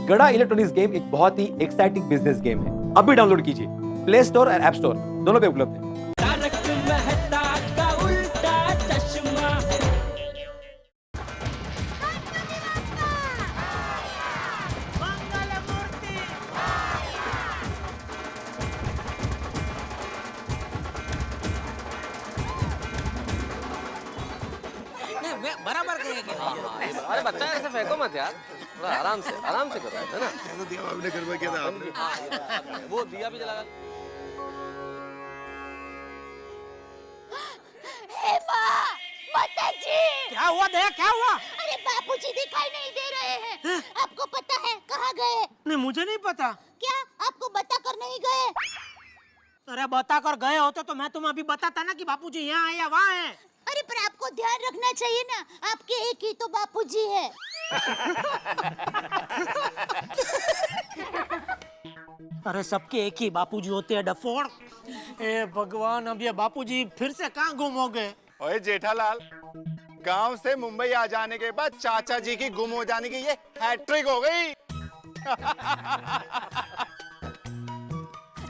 गड़ा electronics game एक बहुत ही एक्साइटिंग बिजनेस गेम है। अभी डाउनलोड कीजिए, प्ले स्टोर और ऐप स्टोर दोनों पे उपलब्ध है। बराबर करेंगे। अरे बच्चा ऐसे फेंको मत यार, थोड़ा आराम से करो, है ना? तो दिया आपने गड़बड़ किया था आपने। वो दिया भी जला। माताजी! क्या हुआ दया, क्या हुआ? अरे बापूजी दिखाई नहीं दे रहे हैं। आपको पता है कहाँ गए? नहीं, मुझे नहीं पता। क्या आपको बता कर नहीं गए? अरे बता कर गए होते तो मैं तुम्हें अभी बताता ना कि बापूजी यहाँ है या वहाँ है। अरे पर आपको ध्यान रखना चाहिए ना, आपके एक ही तो बापूजी है। अरे सबके एक ही बापूजी होते हैं डफोड़। ए भगवान, अब ये बापूजी फिर से कहाँ गुम हो गए? ओए जेठालाल, गांव से मुंबई आ जाने के बाद चाचा जी की गुम हो जाने की ये हैट्रिक हो गई।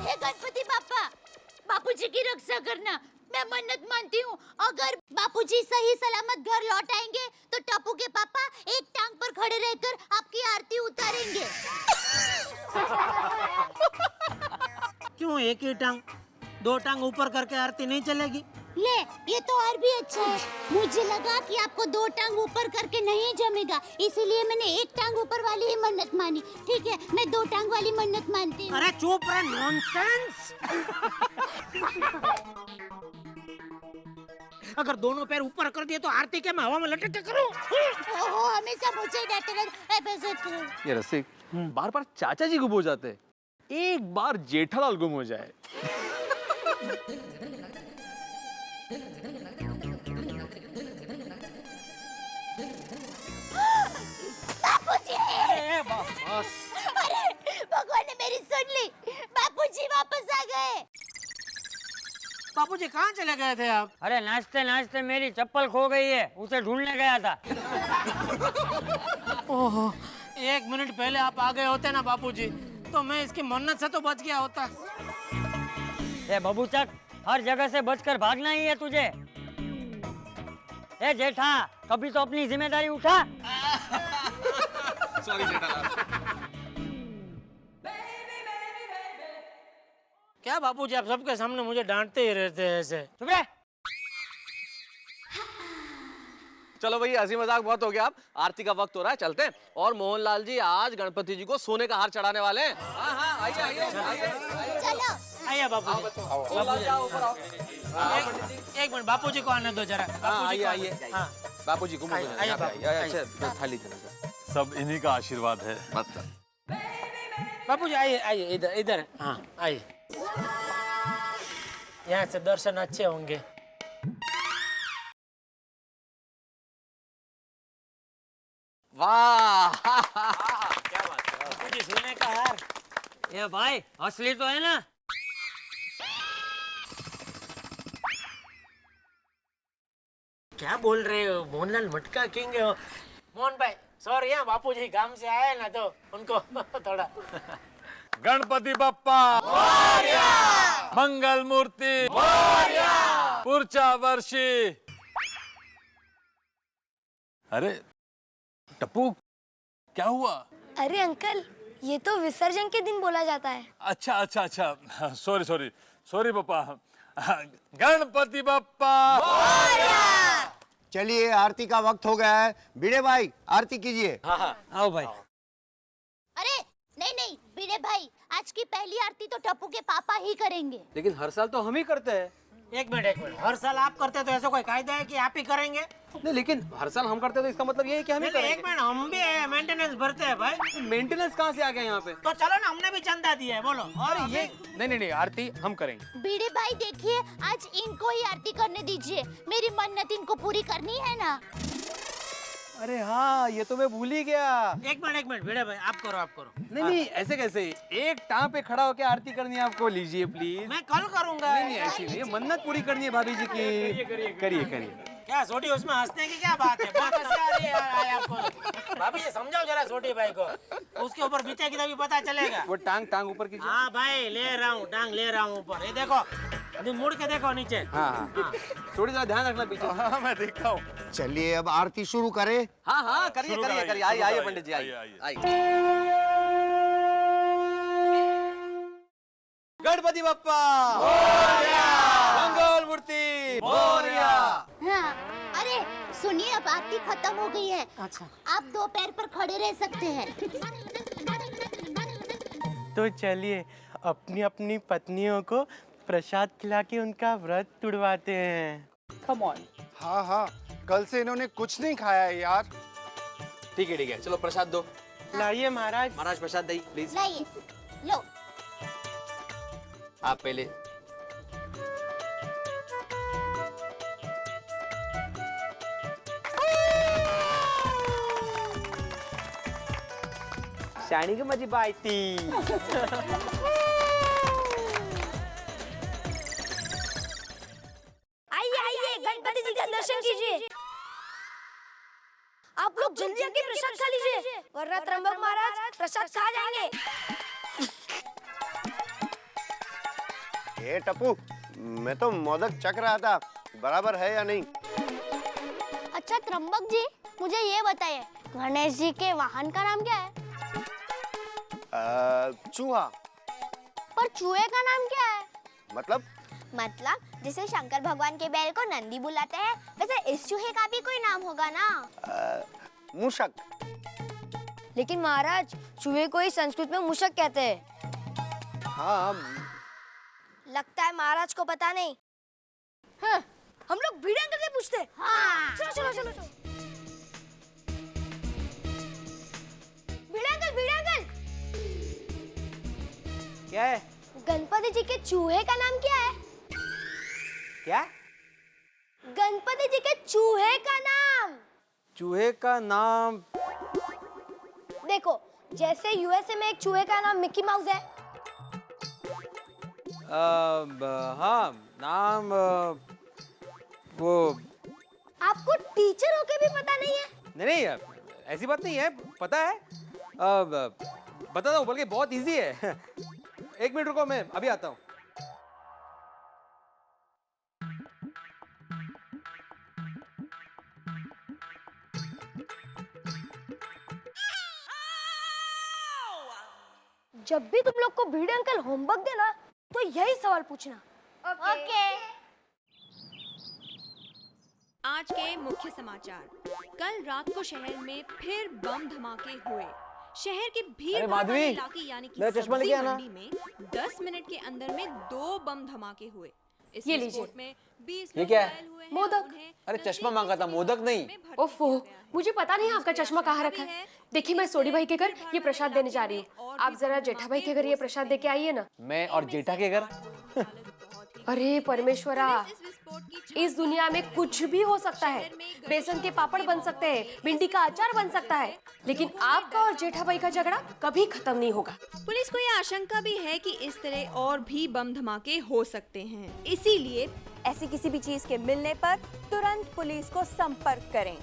हे गणपति बापा, बापूजी की रक्षा करना। मैं मन्नत मानती हूँ, अगर बापूजी सही सलामत घर लौट आएंगे तो टप्पू के पापा एक टांग पर खड़े रहकर आपकी आरती उतारेंगे। क्यों एक ही टांग? दो टांग ऊपर करके आरती नहीं चलेगी? ले, ये तो और भी अच्छा है। मुझे लगा कि आपको दो टांग ऊपर करके नहीं जमेगा, इसीलिए मैंने एक टांग ऊपर वाली ही मन्नत मानी। ठीक है, मैं दो टांग वाली मन्नत मानती हूँ। अरे चुप रहे, नॉनसेंस। अगर दोनों पैर ऊपर कर दिए तो आरती के मैं हवा में लटक के करूं? ओहो, हमेशा मुझे डांटते रहते। ये रसिक, बार बार चाचा जी गुम हो जाते हैं, एक बार जेठालाल गुम हो जाए। बापूजी! बस। अरे भगवान ने मेरी सुन ली, बापूजी वापस आ गए। बापूजी कहाँ चले गए थे आप? अरे नाचते नाचते मेरी चप्पल खो गई है, उसे ढूंढने गया था। ओहो, 1 मिनट पहले आप आ गए होते ना बापूजी, तो मैं इसकी मन्नत से तो बच गया होता। ए बबूचक, हर जगह से बचकर भागना ही है तुझे। ए जेठा, कभी तो अपनी जिम्मेदारी उठा। सॉरी जेठालाल। क्या बापूजी, आप सबके सामने मुझे डांटते ही रहते हैं ऐसे। चुप रह। चलो भैया, हंसी मजाक बहुत हो गया, अब आरती का वक्त हो रहा है, चलते हैं। और मोहनलाल जी आज गणपति जी को सोने का हार चढ़ाने वाले हैं। हाँ, आइए आइए आइए। चलो। आइए बापूजी। एक मिनट, बापूजी को आने दो जरा। आइए आइए। हाँ, बापूजी को आइए। थाली देना। सब इन्हीं का आशीर्वाद है। बापूजी आइए आइए, इधर इधर। हाँ आइए, यहाँ से दर्शन अच्छे होंगे। वाह, क्या बात है बापूजी, सोने का हार। ए भाई, असली तो है ना? क्या बोल रहे हो? मोहनलाल मटका किंग हो। मोहन भाई सॉरी, यहाँ बापूजी काम से आए ना तो उनको थोड़ा। गणपति बप्पा मंगल मूर्ति पुरचा वर्षी। अरे टप्पू, क्या हुआ? अरे अंकल, ये तो विसर्जन के दिन बोला जाता है। अच्छा अच्छा अच्छा, सॉरी सॉरी सॉरी पापा। गणपति बप्पा। चलिए, आरती का वक्त हो गया है। भिड़े भाई, आरती कीजिए। आओ भाई। अरे नहीं नहीं भिड़े भाई, आज की पहली आरती तो टप्पू के पापा ही करेंगे। लेकिन हर साल तो हम ही करते हैं। एक मिनट, हर साल आप करते तो ऐसा कोई कायदा है कि आप ही करेंगे? नहीं, लेकिन हर साल हम करते हैं तो इसका मतलब ये है कि हम ही नहीं, करेंगे। एक मिनट, हम भी मेंटेनेंस भरते हैं भाई। मेंटेनेंस कहाँ से आ गया यहाँ पे? तो चलो ना, हमने भी चंदा दिया है, बोलो। और ये नहीं, आरती हम करेंगे। भिड़े भाई देखिए, आज इनको ही आरती करने दीजिए, मेरी मन्नत इनको पूरी करनी है ना। अरे हाँ, ये तो मैं भूल ही गया। एक मिनट भिड़े भाई, आप करो। नहीं, ऐसे कैसे? एक टांग पे खड़ा होकर आरती करनी है आपको, लीजिए प्लीज। मैं कल करूंगा। नहीं, ऐसी नहीं, मन्नत पूरी करनी है भाभी जी की। करिए। क्या छोटी, उसमें हंसने की क्या बात है? बहुत हंसी आ रही है आपको। भाभी जी समझाओ जरा छोटी भाई को, उसके ऊपर बीतेगी तभी पता चलेगा। वो टांग ऊपर कीजिए। हाँ भाई ले रहा हूँ, टांग ले रहा हूँ ऊपर। ये देखो, अभी मुड़ के देखो नीचे। हाँ थोड़ी सा ध्यान रखना पीछे। हाँ मैं देखता हूँ। चलिए अब आरती शुरू करें। हाँ हाँ करिए शुरू करिए कराइए, करिए, आइए शुरू आइए कराइए, पंडित जी, आइए आइए, आइए। गणपति बप्पा मंगल मूर्ति मोरया। हाँ, अरे सुनिए, अब आरती खत्म हो गई है। अच्छा, आप 2 पैर पर खड़े रह सकते हैं। तो चलिए अपनी अपनी पत्नियों को प्रसाद खिला के उनका व्रत तुड़वाते हैं। हाँ हाँ, कल से इन्होंने कुछ नहीं खाया है यार। ठीक है, चलो प्रसाद दो। लाइए महाराज। महाराज प्रसाद दही प्लीज। लाइए, लो। आप पहले। शाणी की माझी बायती। आइए आइए गणपति जी का दर्शन कीजिए। आप लोग जल्दी आके प्रसाद खा लीजिए, वरना त्र्यंबक महाराज प्रसाद खा जाएंगे। ए टप्पू, मैं तो मोदक चख रहा था, बराबर है या नहीं? अच्छा त्र्यंबक जी, मुझे ये बताइए, गणेश जी के वाहन का नाम क्या है? चूहा। पर चूहे का नाम क्या है? मतलब जैसे शंकर भगवान के बैल को नंदी बुलाते हैं, वैसे इस चूहे का भी कोई नाम होगा ना? मूषक। लेकिन महाराज चूहे को ही संस्कृत में मूषक कहते हैं। हाँ। लगता है महाराज को पता नहीं। हाँ, हम लोग भिड़े अंकल से पूछते हैं। हाँ। चलो चलो चलो चलो। भिड़े अंकल, भिड़े अंकल। क्या है? गणपति जी के चूहे का नाम क्या है? क्या? गणपति जी के चूहे का नाम। चूहे का नाम? देखो, जैसे यूएसए में एक चूहे का नाम मिकी माउस है। हाँ नाम वो। आपको टीचर होके भी पता नहीं है? नहीं ऐसी बात नहीं है, पता है। बताता हूँ, बल्कि बहुत इजी है। 1 मिनट रुको, मैं अभी आता हूँ। जब भी तुम लोग को भिड़े अंकल होमवर्क देना तो यही सवाल पूछना। ओके। आज के मुख्य समाचार। कल रात को शहर में फिर बम धमाके हुए। शहर के भीड़ वाले इलाके यानी कि सब्जी मंडी में 10 मिनट के अंदर में 2 बम धमाके हुए। इस विस्फोट में 20 लोग घायल हुए हैं। मोदक। अरे चश्मा मांगा था, मोदक नहीं। ओफो, मुझे पता नहीं आपका चश्मा कहाँ रखा है। देखिए मैं सोडी भाई के घर ये प्रसाद देने जा रही हूँ, आप जरा जेठा भाई के घर ये प्रसाद दे के आइए ना। मैं और जेठा के घर? अरे परमेश्वरा, इस दुनिया में कुछ भी हो सकता है। बेसन के पापड़ बन सकते हैं, भिंडी का अचार बन सकता है, लेकिन आपका और जेठा भाई का झगड़ा कभी खत्म नहीं होगा। पुलिस को यह आशंका भी है कि इस तरह और भी बम धमाके हो सकते हैं, इसीलिए ऐसी किसी भी चीज के मिलने पर तुरंत पुलिस को संपर्क करें।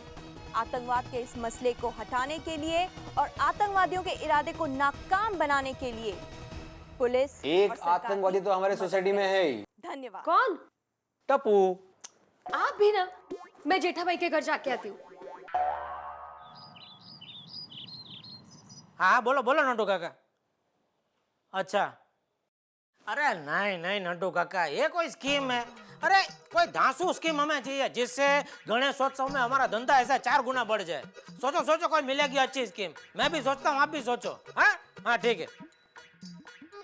आतंकवाद के इस मसले को हटाने के लिए और आतंकवादियों के इरादे को नाकाम बनाने के लिए पुलिस एक आतंकवादी तो हमारे सोसाइटी में है ही। धन्यवाद। कौन? टप्पू। आप भी ना। मैं जेठा भाई के घर जाके आती हूँ। हाँ बोलो बोलो नंटू काका। अच्छा, अरे नहीं नहीं नंटू काका, ये कोई स्कीम है? अरे कोई धांसू स्कीम हमें चाहिए जिससे गणेशोत्सव में हमारा धंधा ऐसा 4 गुना बढ़ जाए। सोचो सोचो, कोई मिलेगी अच्छी स्कीम। मैं भी सोचता हूँ, आप भी सोचो। हाँ हाँ ठीक है।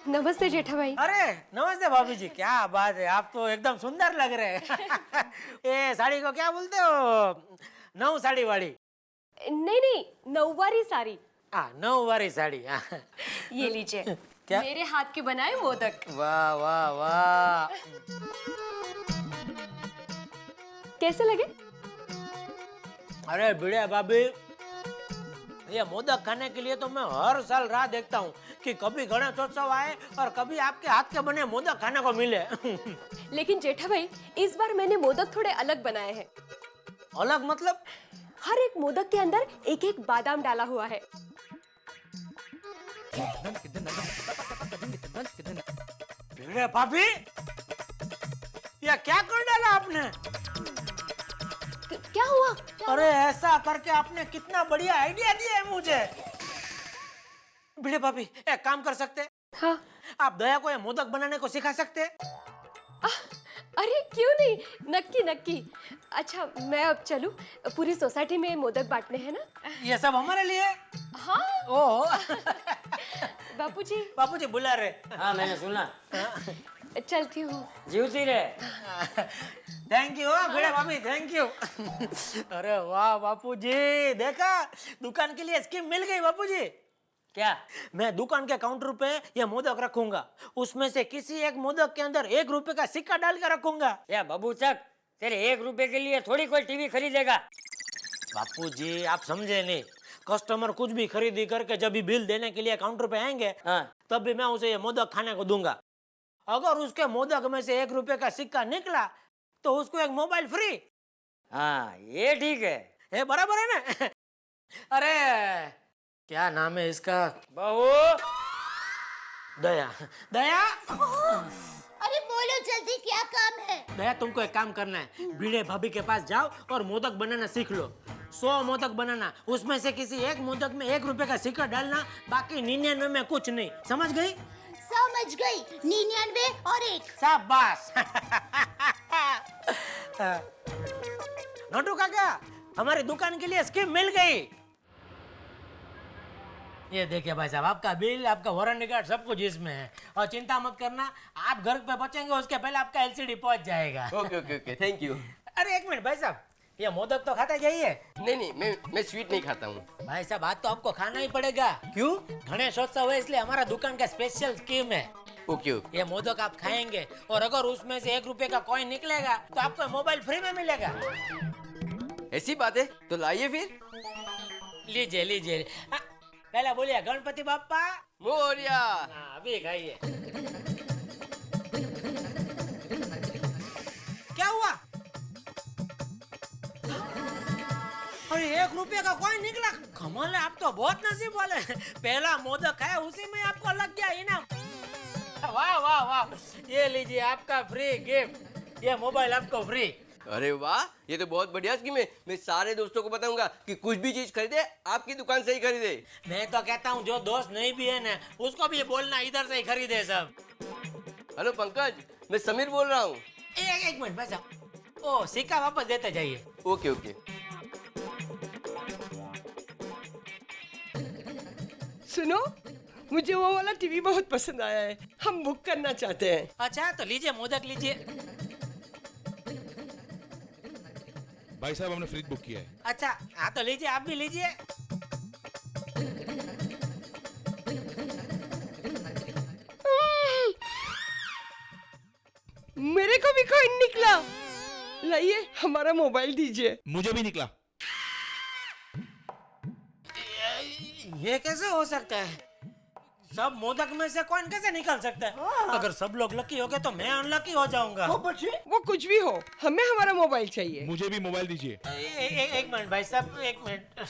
नमस्ते जेठा भाई। अरे नमस्ते भाभी जी, क्या बात है, आप तो एकदम सुंदर लग रहे हैं। ये साड़ी को क्या बोलते हो? 9 साड़ी वाली? नहीं नहीं, 9वारी साड़ी। 9वारी साड़ी। ये लीजिए। क्या? मेरे हाथ के बनाए मोदक। वाह वाह वाह। कैसे लगे? अरे भिड़े भाभी, ये मोदक खाने के लिए तो मैं हर साल राह देखता हूँ कि कभी गणेशोत्सव आए और कभी आपके हाथ के बने मोदक खाने को मिले। लेकिन जेठा भाई, इस बार मैंने मोदक थोड़े अलग बनाए हैं। अलग मतलब? हर एक मोदक के अंदर एक एक बादाम डाला हुआ है। भिड़े भाभी, ये क्या कर डाला आपने? क्या हुआ? अरे ऐसा करके आपने कितना बढ़िया आइडिया दिया है मुझे। भिड़े भाभी, एक काम कर सकते? हाँ। आप दया को ये मोदक बनाने को सिखा सकते? अरे क्यों नहीं, नक्की नक्की। अच्छा मैं अब चलूं? पूरी सोसाइटी में मोदक बांटने हैं ना? ये सब हमारे लिए? हाँ। ओह। बापूजी। बापूजी बुला रहे। हाँ मैंने सुना। चलती हूँ। जीवती रहे। थैंक यू भिड़े भाभी, थैंक यू। अरे वाह बापूजी, देखा दुकान के लिए स्कीम मिल गई बापूजी। क्या? मैं दुकान के काउंटर पे ये मोदक रखूंगा, उसमें से किसी एक मोदक के अंदर 1 रुपए का सिक्का डाल कर रखूंगा। या बाबू चक, तेरे 1 रुपए के लिए थोड़ी कोई टीवी खरीदेगा। बापूजी आप समझे नहीं, कस्टमर कुछ भी खरीदी करके जब भी बिल देने के लिए काउंटर पे आएंगे, तब भी मैं उसे ये मोदक खाने को दूंगा। अगर उसके मोदक में से 1 रुपए का सिक्का निकला तो उसको एक मोबाइल फ्री। हाँ ये ठीक है। ये बराबर है ना? अरे क्या नाम है इसका? बहू। दया। दया। अरे बोलो जल्दी, क्या काम है? दया तुमको एक काम करना है, भिड़े भाभी के पास जाओ और मोदक बनाना सीख लो। 100 मोदक बनाना, उसमें से किसी एक मोदक में 1 रुपए का सिक्का डालना, बाकी 99 में कुछ नहीं। समझ गई? समझ गई। 99 और 1। शाबाश। नोटू काका, हमारी दुकान के लिए स्कीम मिल गई। ये देखिए भाई साहब, आपका बिल, आपका वारंटी कार्ड सब कुछ इसमें है। और चिंता मत करना, आप घर पे पहुंचेंगे उसके पहले आपका एलसीडी पहुंच जाएगा। Okay okay okay, thank you. अरे 1 मिनट भाई साहब, ये मोदक तो खाता जाइए। नहीं, मैं स्वीट नहीं खाता हूँ। भाई साहब आज तो आपको खाना ही पड़ेगा। क्यों? गणेशोत्सव है इसलिए हमारा दुकान का स्पेशल स्कीम है। Okay okay. ये मोदक आप खाएंगे और अगर उसमें से 1 रुपए का कॉइन निकलेगा तो आपको मोबाइल फ्री में मिलेगा। ऐसी बात है तो लाइए फिर। लीजिए लीजिए। पहले बोलिए गणपति बाप्पा मोरिया। अभी खाइए। क्या हुआ? अरे 1 रुपए का कॉइन निकला। कमाल है, आप तो बहुत नसीब वाले। पहला मोदक है उसी में आपको लग गया इनाम। वाह वाह वाह, ये लीजिए आपका फ्री गिफ्ट, ये मोबाइल आपको फ्री। अरे वाह, ये तो बहुत बढ़िया स्कीम है। मैं सारे दोस्तों को बताऊंगा कि कुछ भी चीज खरीदे आपकी दुकान से ही खरीदे। मैं तो कहता हूँ जो दोस्त नहीं भी है ना, उसको भी बोलना इधर से ही खरीदे सब। हेलो पंकज, मैं समीर बोल रहा हूँ। एक मिनट भाई साहब, ओ सिक्का वापस देते जाइए। Okay okay. सुनो, मुझे वो वाला टीवी बहुत पसंद आया है, हम बुक करना चाहते हैं। अच्छा तो लीजिए मोदक लीजिए। भाई साहब हमने फ्रिज बुक किया है। अच्छा हाँ तो लीजिए, आप भी लीजिए। मेरे को भी कॉइन निकला। लाइए हमारा मोबाइल दीजिए। मुझे भी निकला। ये कैसे हो सकता है? सब मोदक में से कॉइन कैसे निकल सकता है? अगर सब लोग लकी हो गए तो मैं अनलकी हो जाऊंगा। वो कुछ भी हो, हमें हमारा मोबाइल चाहिए। मुझे भी मोबाइल दीजिए। एक मिनट भाई साहब, 1 मिनट।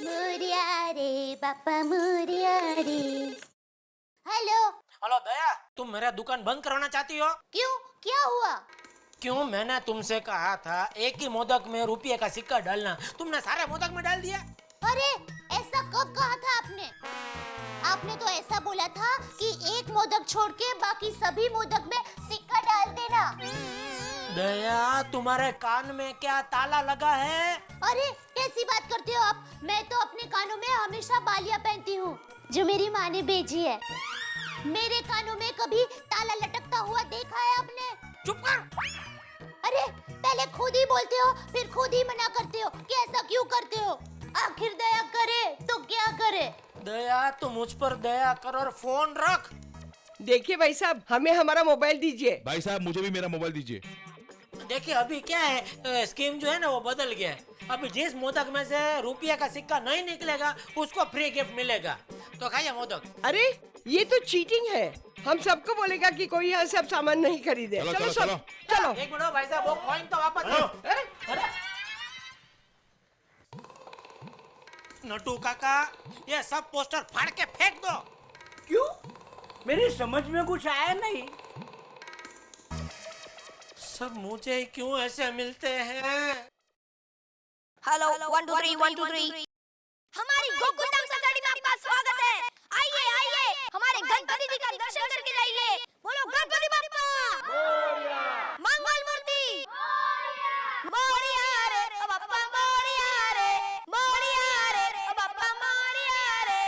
मुरिया रे बापा मुरिया रे। हेलो। हेलो दया, तुम मेरा दुकान बंद करवाना चाहती हो? क्यों, क्या हुआ? क्यों, मैंने तुमसे कहा था 1 ही मोदक में रुपये का सिक्का डालना, तुमने सारे मोदक में डाल दिया। अरे ऐसा कब कहा था आपने? आपने तो ऐसा बोला था कि 1 मोदक छोड़ के बाकी सभी मोदक में सिक्का डाल देना। दया तुम्हारे कान में क्या ताला लगा है? अरे कैसी बात करते हो आप? मैं तो अपने कानों में हमेशा बालियां पहनती हूँ जो मेरी माँ ने भेजी है। मेरे कानों में कभी ताला लटकता हुआ देखा है आपने? चुप कर। अरे पहले खुद ही बोलते हो फिर खुद ही मना करते हो कि ऐसा क्यों करते हो? आखिर दया करे तो क्या करे? दया तू मुझ पर दया कर और फोन रख। देखिए भाई साहब, हमें हमारा मोबाइल दीजिए। भाई साहब मुझे भी मेरा मोबाइल दीजिए। देखिए अभी क्या है, स्कीम जो है ना वो बदल गया है। अभी जिस मोदक में से रुपये का सिक्का नहीं निकलेगा उसको फ्री गिफ्ट मिलेगा। तो खाइए मोदक। अरे ये तो चीटिंग है, हम सबको बोलेगा कि कोई यहाँ से अब सामान नहीं खरीदे। चलो, चलो चलो, सब चलो। एक मिनट भाई साहब, वो कॉइन तो वापस दो। अरे नटू काका, ये सब पोस्टर फाड़ के फेंक दो। क्यों? मेरी समझ में कुछ आया नहीं। सब मुझे क्यों ऐसे मिलते हैं? हेलो 1 2 3 1 2 3। हमारी गोकुल धाम सोसाइटी में आपका स्वागत है। आइए आइए, हमारे गणपति जी का दर्शन करके जाइए। बोलो गणपति बप्पा मोरया, मंगल मूर्ति मोरया रे, ओ बप्पा मोरया रे, मोरया रे, ओ बप्पा मोरया रे।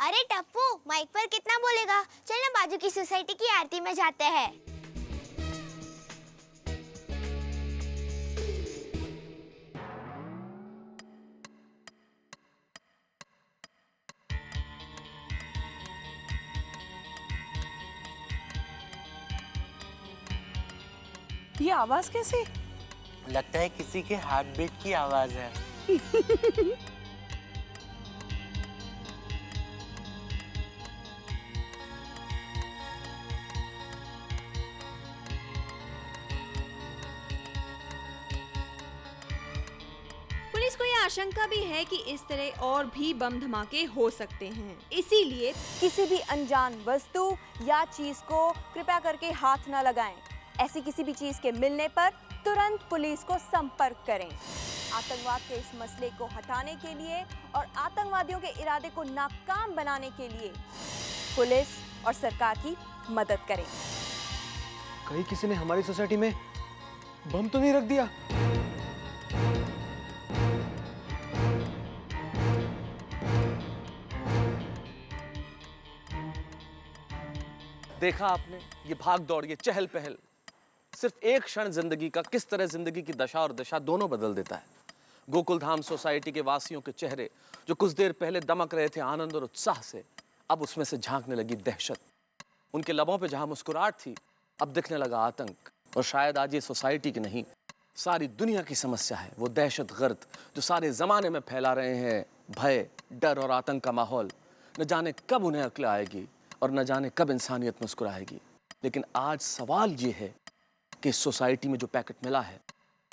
अरे टप्पू, माइक पर कितना बोलेगा? चल ना बाजू की सोसाइटी की आरती में जाते हैं। ये आवाज कैसे? लगता है किसी के हार्ट बीट की आवाज है। पुलिस को यह आशंका भी है कि इस तरह और भी बम धमाके हो सकते हैं, इसीलिए किसी भी अनजान वस्तु या चीज को कृपया करके हाथ न लगाएं। ऐसी किसी भी चीज के मिलने पर तुरंत पुलिस को संपर्क करें। आतंकवाद के इस मसले को हटाने के लिए और आतंकवादियों के इरादे को नाकाम बनाने के लिए पुलिस और सरकार की मदद करें। कहीं किसी ने हमारी सोसाइटी में बम तो नहीं रख दिया? देखा आपने, ये भाग दौड़, ये चहल पहल, सिर्फ एक क्षण जिंदगी का किस तरह जिंदगी की दशा और दिशा दोनों बदल देता है। गोकुल धाम सोसाइटी के वासियों के चेहरे जो कुछ देर पहले दमक रहे थे आनंद और उत्साह से, अब उसमें से झांकने लगी दहशत। उनके लबों पे जहां मुस्कुराहट थी, अब दिखने लगा आतंक। और शायद आज ये सोसाइटी की नहीं, सारी दुनिया की समस्या है वो दहशतगर्द जो सारे जमाने में फैला रहे हैं भय, डर और आतंक का माहौल। न जाने कब उन्हें अक्ल आएगी और न जाने कब इंसानियत मुस्कुराएगी। लेकिन आज सवाल ये है कि इस सोसाइटी में जो पैकेट मिला है,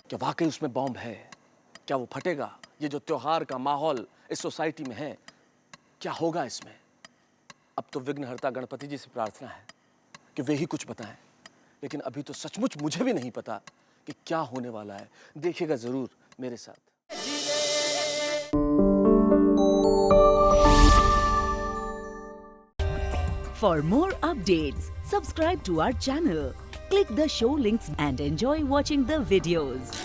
क्या वाकई उसमें बॉम्ब है? क्या वो फटेगा? ये जो त्योहार का माहौल इस सोसाइटी में है, क्या होगा इसमें? अब तो विघ्नहर्ता गणपति जी से प्रार्थना है कि वे ही कुछ बताएं। लेकिन अभी तो सचमुच मुझे भी नहीं पता कि क्या होने वाला है। देखिएगा जरूर मेरे साथ। For more updates, subscribe to our channel, click the show links and enjoy watching the videos.